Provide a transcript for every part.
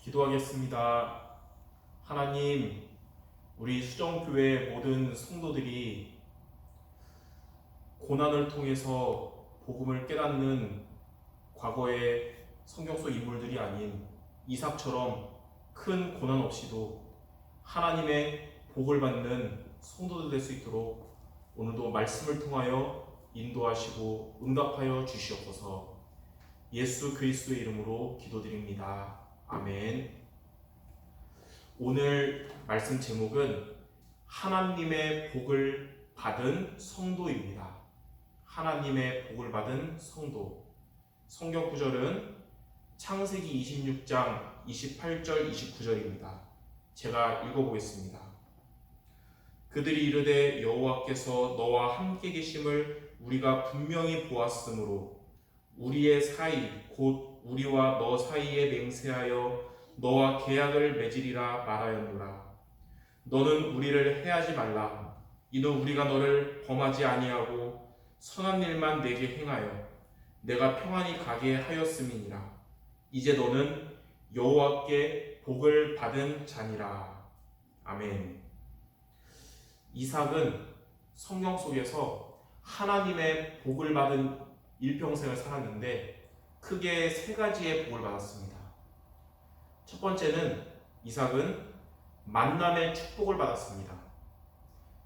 기도하겠습니다. 하나님, 우리 수정교회 모든 성도들이 고난을 통해서 복음을 깨닫는 과거의 성경 속 인물들이 아닌 이삭처럼 큰 고난 없이도 하나님의 복을 받는 성도들 될 수 있도록 오늘도 말씀을 통하여 인도하시고 응답하여 주시옵소서. 예수 그리스도의 이름으로 기도드립니다. 아멘. 오늘 말씀 제목은 하나님의 복을 받은 성도입니다. 하나님의 복을 받은 성도. 성경 구절은 창세기 26장 28절 29절입니다. 제가 읽어보겠습니다. 그들이 이르되 여호와께서 너와 함께 계심을 우리가 분명히 보았으므로 우리의 사이 곧 우리와 너 사이에 맹세하여 너와 계약을 맺으리라 말하였노라. 너는 우리를 해하지 말라. 이는 우리가 너를 범하지 아니하고 선한 일만 내게 행하여 내가 평안히 가게 하였음이니라. 이제 너는 여호와께 복을 받은 자니라. 아멘. 이삭은 성경 속에서 하나님의 복을 받은 일평생을 살았는데 크게 세 가지의 복을 받았습니다. 첫 번째는 이삭은 만남의 축복을 받았습니다.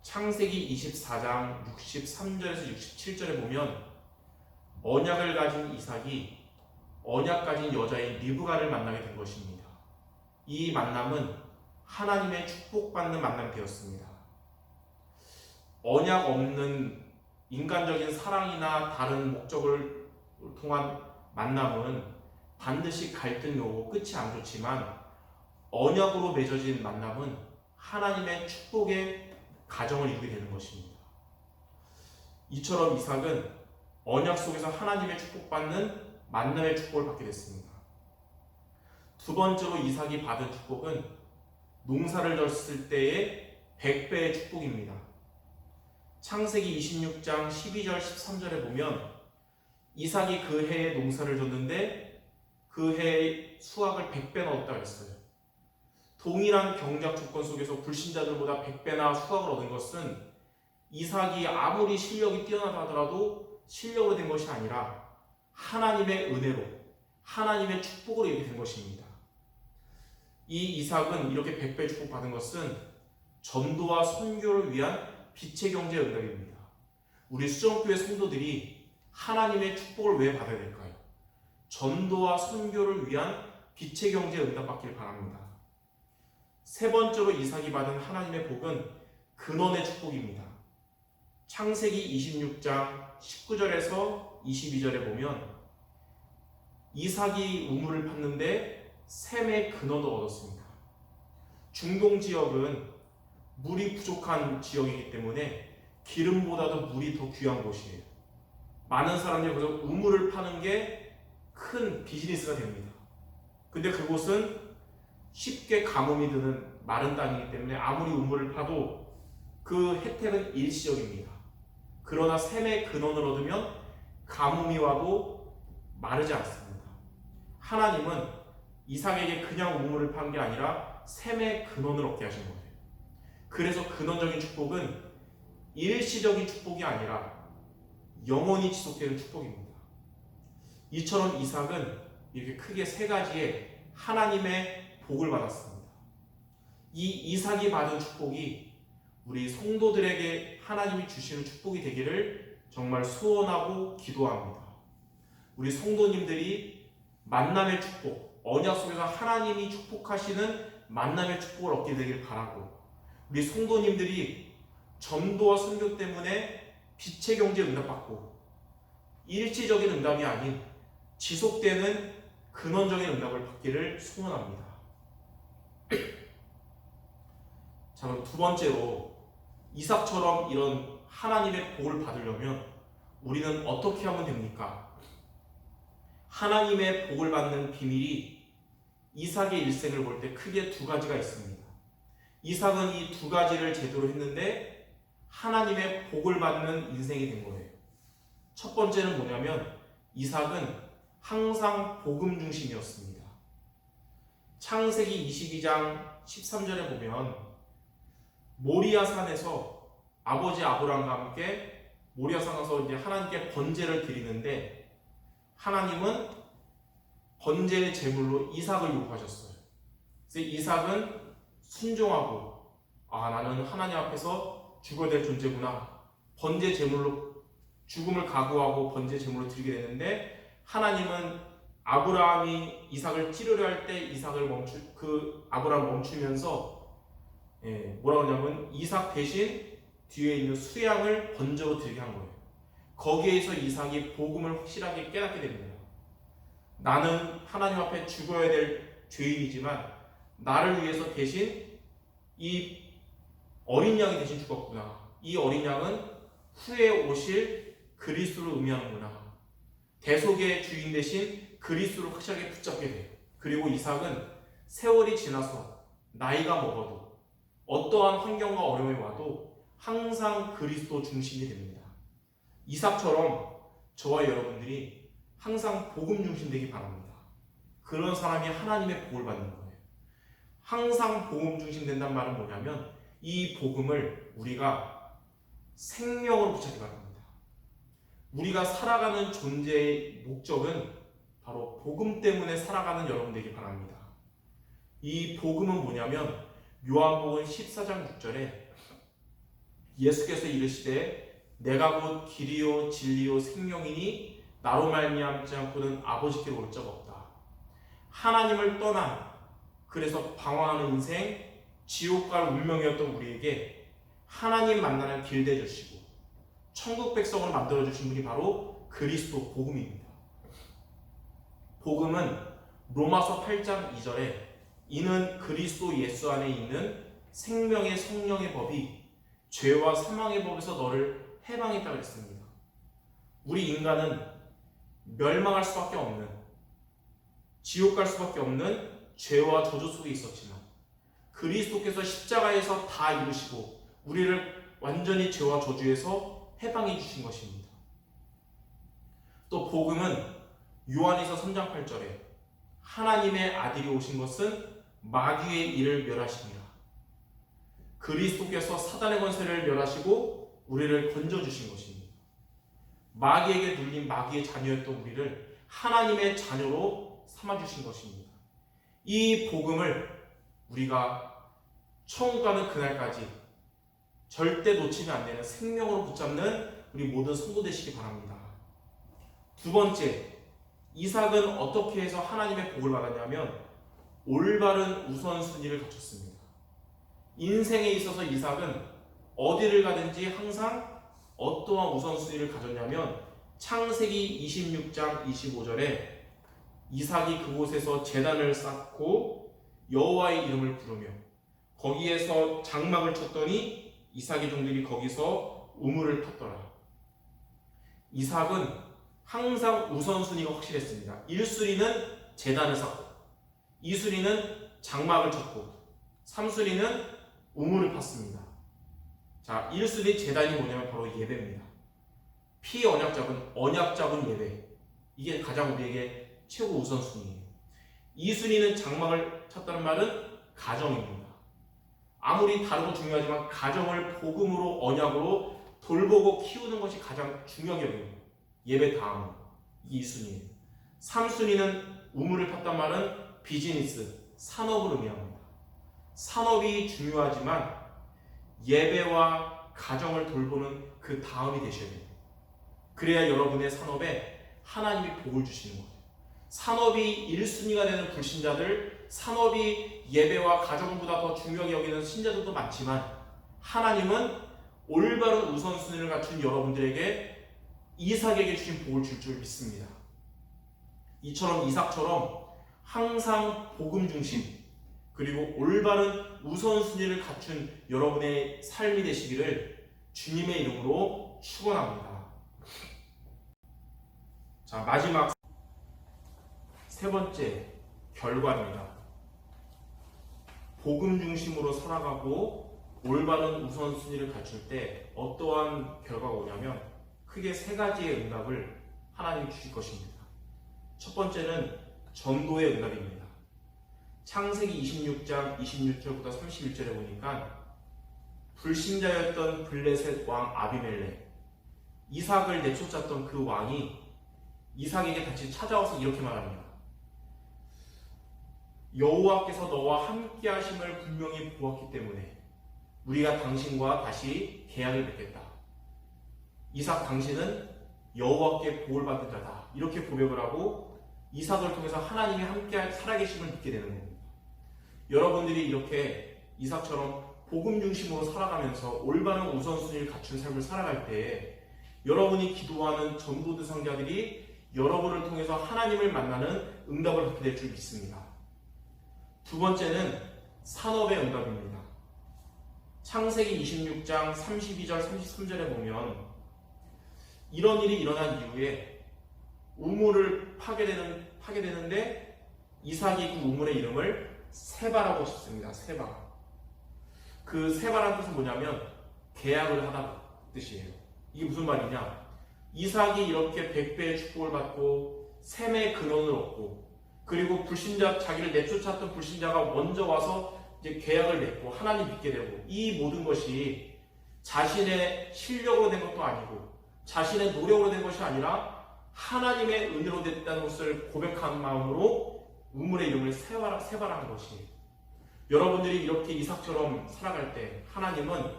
창세기 24장 63절에서 67절에 보면 언약을 가진 이삭이 언약 가진 여자인 리브가를 만나게 된 것입니다. 이 만남은 하나님의 축복받는 만남이 되었습니다. 언약 없는 인간적인 사랑이나 다른 목적을 통한 만남은 반드시 갈등이 오고 끝이 안 좋지만 언약으로 맺어진 만남은 하나님의 축복의 가정을 이루게 되는 것입니다. 이처럼 이삭은 언약 속에서 하나님의 축복받는 만남의 축복을 받게 됐습니다. 두 번째로 이삭이 받은 축복은 농사를 졌을 때의 100배의 축복입니다. 창세기 26장 12절 13절에 보면 이삭이 그 해에 농사를 졌는데 그 해에 수확을 100배나 얻었다고 했어요. 동일한 경작 조건 속에서 불신자들보다 100배나 수확을 얻은 것은 이삭이 아무리 실력이 뛰어나다 하더라도 실력으로 된 것이 아니라 하나님의 은혜로 하나님의 축복으로 이렇게 된 것입니다. 이 이삭은 이렇게 100배 축복 받은 것은 전도와 선교를 위한 빛의 경제의 응답입니다. 우리 수정교회 성도들이 하나님의 축복을 왜 받아야 될까요? 전도와 선교를 위한 빛의 경제의 응답 받기를 바랍니다. 세 번째로 이삭이 받은 하나님의 복은 근원의 축복입니다. 창세기 26장 19절에서 22절에 보면 이삭이 우물을 팠는데 샘의 근원을 얻었습니다. 중동 지역은 물이 부족한 지역이기 때문에 기름보다도 물이 더 귀한 곳이에요. 많은 사람들이 그래서 우물을 파는 게 큰 비즈니스가 됩니다. 근데 그곳은 쉽게 가뭄이 드는 마른 땅이기 때문에 아무리 우물을 파도 그 혜택은 일시적입니다. 그러나 샘의 근원을 얻으면 가뭄이 와도 마르지 않습니다. 하나님은 이삭에게 그냥 우물을 판 게 아니라 샘의 근원을 얻게 하신 거예요. 그래서 근원적인 축복은 일시적인 축복이 아니라 영원히 지속되는 축복입니다. 이처럼 이삭은 이렇게 크게 세 가지의 하나님의 복을 받았습니다. 이 이삭이 받은 축복이 우리 성도들에게 하나님이 주시는 축복이 되기를 정말 소원하고 기도합니다. 우리 성도님들이 만남의 축복, 언약 속에서 하나님이 축복하시는 만남의 축복을 얻게 되길 바라고, 우리 성도님들이 전도와 선교 때문에 빛의 경제에 응답받고 일시적인 응답이 아닌 지속되는 근원적인 응답을 받기를 소원합니다. 자, 그럼 두 번째로 이삭처럼 이런 하나님의 복을 받으려면 우리는 어떻게 하면 됩니까? 하나님의 복을 받는 비밀이 이삭의 일생을 볼 때 크게 두 가지가 있습니다. 이삭은 이 두 가지를 제대로 했는데 하나님의 복을 받는 인생이 된 거예요. 첫 번째는 뭐냐면 이삭은 항상 복음 중심이었습니다. 창세기 22장 13절에 보면 모리아 산에서 아버지 아브라함과 함께 모리아 산에 가서 이제 하나님께 번제를 드리는데 하나님은 번제의 제물로 이삭을 요구하셨어요. 그래서 이삭은 순종하고 나는 하나님 앞에서 죽어야 될 존재구나. 번제 제물로 죽음을 각오하고 번제 제물로 드리게 되는데 하나님은 아브라함이 이삭을 찌르려 할 때 아브라함 멈추면서 뭐라고 하냐면 이삭 대신 뒤에 있는 수양을 번제로 드리게 한 거예요. 거기에서 이삭이 복음을 확실하게 깨닫게 됩니다. 나는 하나님 앞에 죽어야 될 죄인이지만 나를 위해서 대신 이 어린 양이 대신 죽었구나. 이 어린 양은 후에 오실 그리스도를 의미하는구나. 대속의 주인 대신 그리스도를 확실하게 붙잡게 돼요. 그리고 이삭은 세월이 지나서 나이가 먹어도 어떠한 환경과 어려움이 와도 항상 그리스도 중심이 됩니다. 이삭처럼 저와 여러분들이 항상 복음 중심 되기 바랍니다. 그런 사람이 하나님의 복을 받는 거예요. 항상 복음 중심 된다는 말은 뭐냐면 이 복음을 우리가 생명으로 붙잡기 바랍니다. 우리가 살아가는 존재의 목적은 바로 복음 때문에 살아가는 여러분 되기 바랍니다. 이 복음은 뭐냐면 요한복음 14장 6절에 예수께서 이르시되 내가 곧 길이요 진리요 생명이니 나로 말미암지 않고는 아버지께로 올 자가 없다. 하나님을 떠난 그래서 방황하는 인생 지옥 갈 운명이었던 우리에게 하나님 만나는 길 되주시고 천국 백성을 만들어주신 분이 바로 그리스도 복음입니다. 복음은 로마서 8장 2절에 이는 그리스도 예수 안에 있는 생명의 성령의 법이 죄와 사망의 법에서 너를 해방했다고 했습니다. 우리 인간은 멸망할 수밖에 없는 지옥 갈 수밖에 없는 죄와 저주 속에 있었지만 그리스도께서 십자가에서 다 이루시고 우리를 완전히 죄와 저주에서 해방해 주신 것입니다. 또 복음은 요한일서 3장 8절에 하나님의 아들이 오신 것은 마귀의 일을 멸하시니라. 그리스도께서 사단의 권세를 멸하시고 우리를 건져주신 것입니다. 마귀에게 눌린 마귀의 자녀였던 우리를 하나님의 자녀로 삼아주신 것입니다. 이 복음을 우리가 천국 가는 그날까지 절대 놓치면 안 되는 생명으로 붙잡는 우리 모든 성도 되시기 바랍니다. 두 번째, 이삭은 어떻게 해서 하나님의 복을 받았냐면 올바른 우선순위를 갖췄습니다. 인생에 있어서 이삭은 어디를 가든지 항상 어떠한 우선순위를 가졌냐면 창세기 26장 25절에 이삭이 그곳에서 제단을 쌓고 여호와의 이름을 부르며 거기에서 장막을 쳤더니 이삭의 종들이 거기서 우물을 팠더라. 이삭은 항상 우선순위가 확실했습니다. 1순위는 제단을 쌓고 2순위는 장막을 쳤고 3순위는 우물을 팠습니다. 자, 1순위 제단이 뭐냐면 바로 예배입니다. 피언약 잡은 예배. 이게 가장 우리에게 최고 우선순위예요. 2순위는 장막을 쳤다는 말은 가정입니다. 아무리 다르고 중요하지만 가정을 복음으로 언약으로 돌보고 키우는 것이 가장 중요하게 여깁니다. 예배 다음 2순위. 3순위는 우물을 팠단 말은 비즈니스, 산업을 의미합니다. 산업이 중요하지만 예배와 가정을 돌보는 그 다음이 되셔야 돼요. 그래야 여러분의 산업에 하나님이 복을 주시는 거예요. 산업이 1순위가 되는 불신자들, 산업이 예배와 가정보다 더 중요하게 여기는 신자들도 많지만 하나님은 올바른 우선순위를 갖춘 여러분들에게 이삭에게 주신 복을 줄 줄 믿습니다. 이삭처럼 항상 복음 중심 그리고 올바른 우선순위를 갖춘 여러분의 삶이 되시기를 주님의 이름으로 축원합니다. 자, 마지막 세 번째 결과입니다. 복음 중심으로 살아가고 올바른 우선순위를 갖출 때 어떠한 결과가 오냐면 크게 세 가지의 응답을 하나님이 주실 것입니다. 첫 번째는 전도의 응답입니다. 창세기 26장 26절부터 31절에 보니까 불신자였던 블레셋 왕 아비멜렉, 이삭을 내쫓았던 그 왕이 이삭에게 다시 찾아와서 이렇게 말합니다. 여호와께서 너와 함께 하심을 분명히 보았기 때문에 우리가 당신과 다시 계약을 맺겠다. 이삭, 당신은 여호와께 복을 받은 자다. 이렇게 고백을 하고 이삭을 통해서 하나님이 함께 살아계심을 믿게 되는 겁니다. 여러분들이 이렇게 이삭처럼 복음 중심으로 살아가면서 올바른 우선순위를 갖춘 삶을 살아갈 때 여러분이 기도하는 전도 대상자들이 여러분을 통해서 하나님을 만나는 응답을 받게 될 줄 믿습니다. 두 번째는 산업의 응답입니다. 창세기 26장 32절 33절에 보면 이런 일이 일어난 이후에 우물을 파게 되는데 이삭이 그 우물의 이름을 세바라고 짓습니다. 세바. 그 세바라는 뜻은 뭐냐면 계약을 하다 뜻이에요. 이게 무슨 말이냐? 이삭이 이렇게 100배의 축복을 받고 셈의 근원을 얻고 그리고 불신자, 자기를 내쫓았던 불신자가 먼저 와서 이제 계약을 맺고 하나님 믿게 되고 이 모든 것이 자신의 실력으로 된 것도 아니고 자신의 노력으로 된 것이 아니라 하나님의 은혜로 됐다는 것을 고백한 마음으로 우물의 이름을 세바라는 것이에요. 여러분들이 이렇게 이삭처럼 살아갈 때 하나님은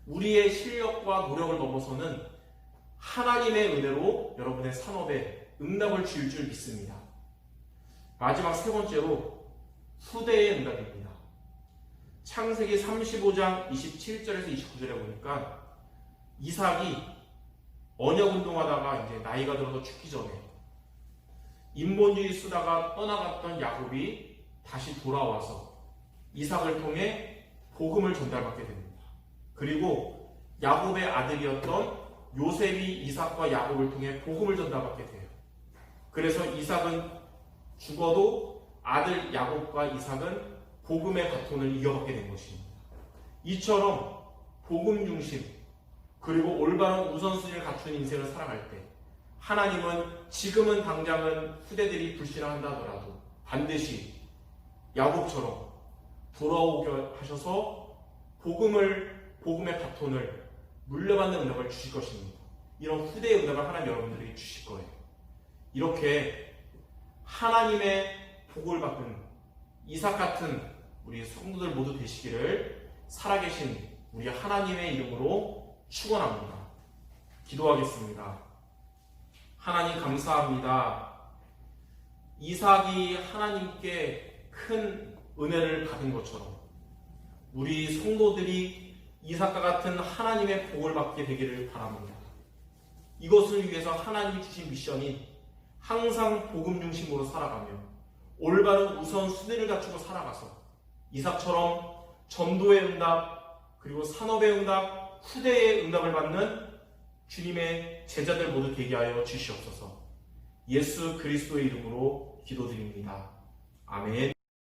우리의 실력과 노력을 넘어서는 하나님의 은혜로 여러분의 산업에 응답을 줄 믿습니다. 마지막 세 번째로 후대의 응답입니다. 창세기 35장 27절에서 29절에 보니까 이삭이 언역운동하다가 이제 나이가 들어서 죽기 전에 인본주의 쓰다가 떠나갔던 야곱이 다시 돌아와서 이삭을 통해 복음을 전달받게 됩니다. 그리고 야곱의 아들이었던 요셉이 이삭과 야곱을 통해 복음을 전달받게 돼요. 그래서 이삭은 죽어도 아들 야곱과 이삭은 복음의 바톤을 이어받게 된 것입니다. 이처럼 복음 중심 그리고 올바른 우선순위를 갖춘 인생을 살아갈 때 하나님은 지금은 당장은 후대들이 불신한다 하더라도 반드시 야곱처럼 돌아오게 하셔서 복음의 바톤을 물려받는 응답을 주실 것입니다. 이런 후대의 응답을 하나님 여러분들에게 주실 거예요. 이렇게 하나님의 복을 받은 이삭 같은 우리 성도들 모두 되시기를 살아계신 우리 하나님의 이름으로 축원합니다. 기도하겠습니다. 하나님 감사합니다. 이삭이 하나님께 큰 은혜를 받은 것처럼 우리 성도들이 이삭과 같은 하나님의 복을 받게 되기를 바랍니다. 이것을 위해서 하나님이 주신 미션이 항상 복음 중심으로 살아가며 올바른 우선순위를 갖추고 살아가서 이삭처럼 전도의 응답 그리고 산업의 응답 후대의 응답을 받는 주님의 제자들 모두 되게 하여 주시옵소서. 예수 그리스도의 이름으로 기도드립니다. 아멘.